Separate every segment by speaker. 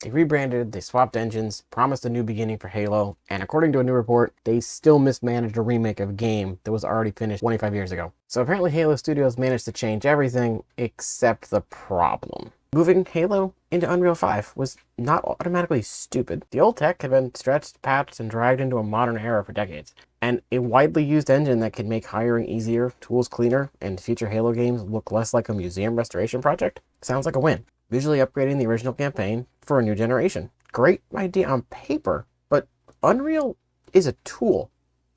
Speaker 1: They rebranded, they swapped engines, promised a new beginning for Halo, and according to a new report, they still mismanaged a remake of a game that was already finished 25 years ago. So apparently Halo Studios managed to change everything except the problem. Moving Halo into Unreal 5 was not automatically stupid. The old tech had been stretched, patched, and dragged into a modern era for decades. And a widely used engine that could make hiring easier, tools cleaner, and future Halo games look less like a museum restoration project sounds like a win. Visually upgrading the original campaign for a new generation. Great idea on paper, but Unreal is a tool.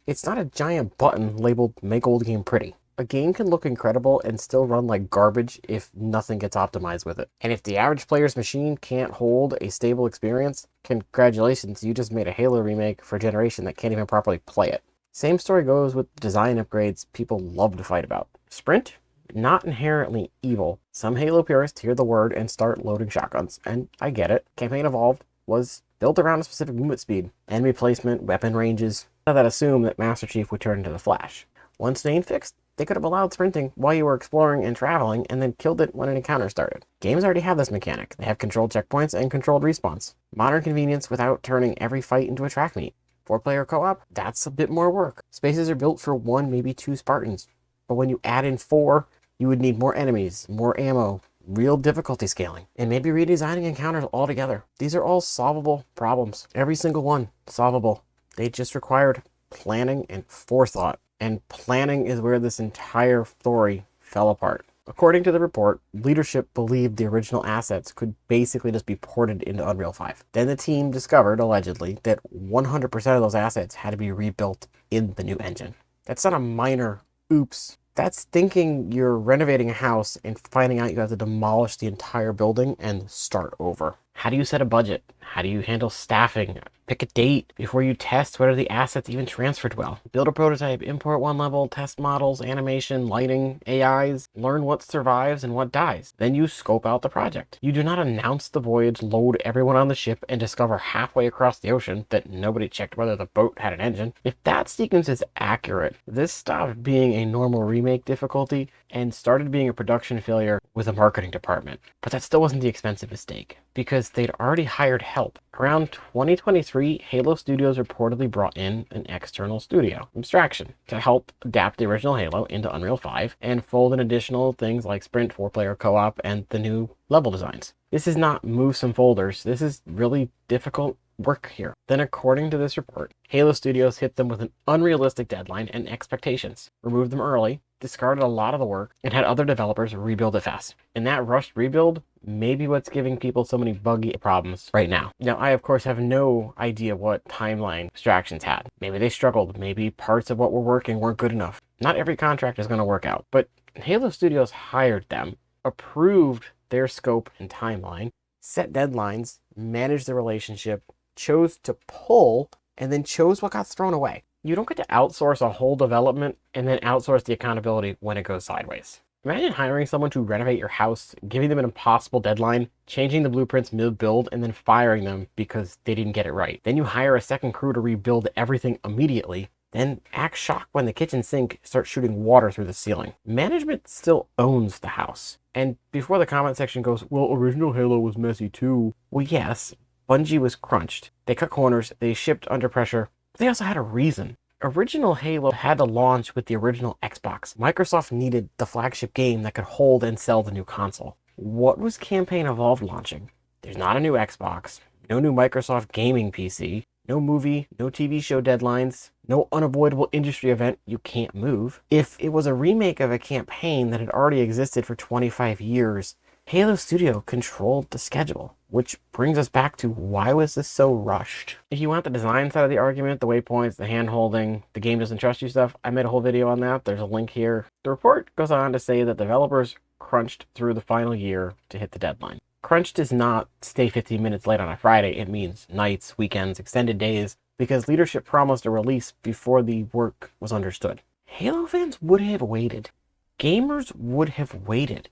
Speaker 1: It's not a giant button labeled Make Old Game Pretty. A game can look incredible and still run like garbage if nothing gets optimized with it. And if the average player's machine can't hold a stable experience, congratulations, you just made a Halo remake for a generation that can't even properly play it. Same story goes with design upgrades people love to fight about. Sprint? Not inherently evil. Some Halo purists hear the word and start loading shotguns, and I get it. Campaign Evolved was built around a specific movement speed, enemy placement, weapon ranges, that assume that Master Chief would turn into the Flash. Once Dane fixed, they could have allowed sprinting while you were exploring and traveling, and then killed it when an encounter started. Games already have this mechanic. They have controlled checkpoints and controlled respawns. Modern convenience without turning every fight into a track meet. 4-player co-op, that's a bit more work. Spaces are built for 1, maybe 2 Spartans. But when you add in 4, you would need more enemies, more ammo, real difficulty scaling, and maybe redesigning encounters altogether. These are all solvable problems. Every single one, solvable. They just required planning and forethought. And planning is where this entire story fell apart. According to the report, leadership believed the original assets could basically just be ported into Unreal 5. Then the team discovered, allegedly, that 100% of those assets had to be rebuilt in the new engine. That's not a minor oops. That's thinking you're renovating a house and finding out you have to demolish the entire building and start over. How do you set a budget? How do you handle staffing? Pick a date before you test whether the assets even transferred well. Build a prototype, import one level, test models, animation, lighting, AIs, learn what survives and what dies. Then you scope out the project. You do not announce the voyage, load everyone on the ship, and discover halfway across the ocean that nobody checked whether the boat had an engine. If that sequence is accurate, this stopped being a normal remake difficulty and started being a production failure with a marketing department. But that still wasn't the expensive mistake, because they'd already hired help. Around 2023, Halo Studios reportedly brought in an external studio, Abstraction, to help adapt the original Halo into Unreal 5 and fold in additional things like Sprint, 4-player co-op, and the new level designs. This is not move some folders. This is really difficult work here. Then according to this report, Halo Studios hit them with an unrealistic deadline and expectations, removed them early, discarded a lot of the work, and had other developers rebuild it fast. And that rushed rebuild may be what's giving people so many buggy problems right now. Now, I of course have no idea what timeline Abstractions had. Maybe they struggled, maybe parts of what were working weren't good enough. Not every contract is going to work out, but Halo Studios hired them, approved their scope and timeline, set deadlines, managed the relationship, chose to pull, and then chose what got thrown away. You don't get to outsource a whole development and then outsource the accountability when it goes sideways. Imagine hiring someone to renovate your house, giving them an impossible deadline, changing the blueprints mid-build, and then firing them because they didn't get it right. Then you hire a second crew to rebuild everything immediately, then act shocked when the kitchen sink starts shooting water through the ceiling. Management still owns the house. And before the comment section goes, well, original Halo was messy too. Well, yes, Bungie was crunched. They cut corners, they shipped under pressure, but they also had a reason. Original Halo had to launch with the original Xbox. Microsoft needed the flagship game that could hold and sell the new console. What was Campaign Evolved launching? There's not a new Xbox, no new Microsoft gaming PC, no movie, no TV show deadlines, no unavoidable industry event you can't move. If it was a remake of a campaign that had already existed for 25 years, Halo Studio controlled the schedule, which brings us back to why was this so rushed? If you want the design side of the argument, the waypoints, the hand-holding, the game doesn't trust you stuff, I made a whole video on that. There's a link here. The report goes on to say that developers crunched through the final year to hit the deadline. Crunch does not stay 15 minutes late on a Friday. It means nights, weekends, extended days, because leadership promised a release before the work was understood. Halo fans would have waited. Gamers would have waited.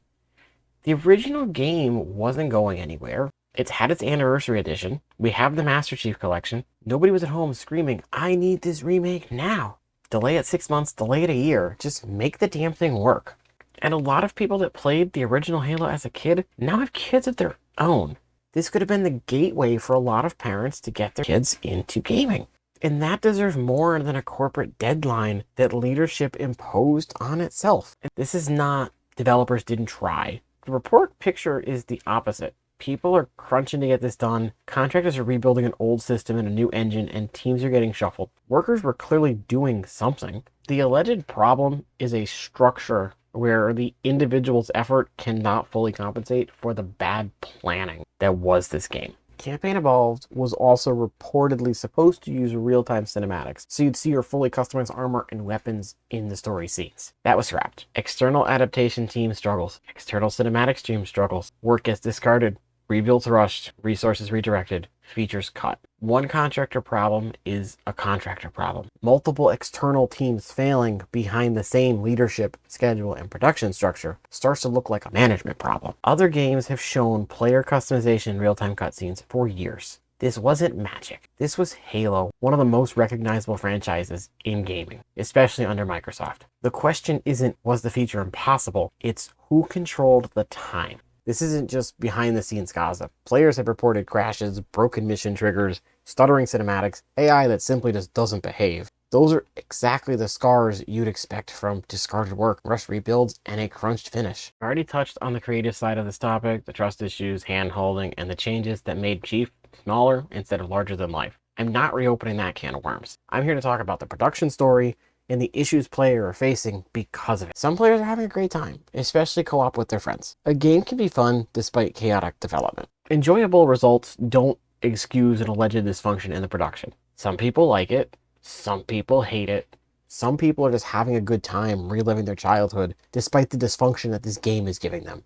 Speaker 1: The original game wasn't going anywhere. It's had its anniversary edition. We have the Master Chief collection. Nobody was at home screaming, I need this remake now. Delay it 6 months, delay it a year. Just make the damn thing work. And a lot of people that played the original Halo as a kid now have kids of their own. This could have been the gateway for a lot of parents to get their kids into gaming. And that deserves more than a corporate deadline that leadership imposed on itself. This is not developers didn't try. The report picture is the opposite. People are crunching to get this done. Contractors are rebuilding an old system and a new engine, and teams are getting shuffled. Workers were clearly doing something. The alleged problem is a structure where the individual's effort cannot fully compensate for the bad planning that was this game. Campaign Evolved was also reportedly supposed to use real-time cinematics, so you'd see your fully customized armor and weapons in the story scenes. That was scrapped. External adaptation team struggles. External cinematics team struggles. Work gets discarded. Rebuilds rushed. Resources redirected. Features cut. One contractor problem is a contractor problem. Multiple external teams failing behind the same leadership, schedule, and production structure starts to look like a management problem. Other games have shown player customization in real-time cutscenes for years. This wasn't magic. This was Halo, one of the most recognizable franchises in gaming, especially under Microsoft. The question isn't, was the feature impossible? It's who controlled the time. This isn't just behind-the-scenes gossip. Players have reported crashes, broken mission triggers, stuttering cinematics, AI that simply just doesn't behave. Those are exactly the scars you'd expect from discarded work, rushed rebuilds, and a crunched finish. I already touched on the creative side of this topic, the trust issues, hand-holding, and the changes that made Chief smaller instead of larger than life. I'm not reopening that can of worms. I'm here to talk about the production story and the issues players are facing because of it. Some players are having a great time, especially co-op with their friends. A game can be fun despite chaotic development. Enjoyable results don't excuse an alleged dysfunction in the production. Some people like it, some people hate it, some people are just having a good time reliving their childhood despite the dysfunction that this game is giving them.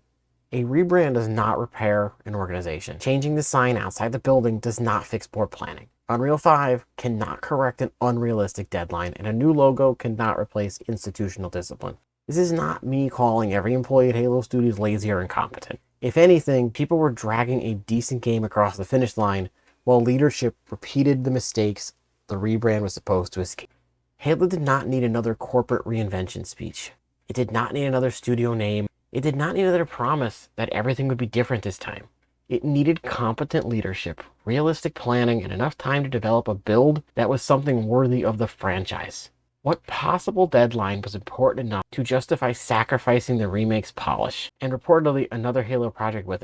Speaker 1: A rebrand does not repair an organization. Changing the sign outside the building does not fix poor planning. Unreal 5 cannot correct an unrealistic deadline, and a new logo cannot replace institutional discipline. This is not me calling every employee at Halo Studios lazy or incompetent. If anything, people were dragging a decent game across the finish line while leadership repeated the mistakes the rebrand was supposed to escape. Halo did not need another corporate reinvention speech. It did not need another studio name. It did not need another promise that everything would be different this time. It needed competent leadership, realistic planning, and enough time to develop a build that was something worthy of the franchise. What possible deadline was important enough to justify sacrificing the remake's polish, and reportedly another Halo project with it?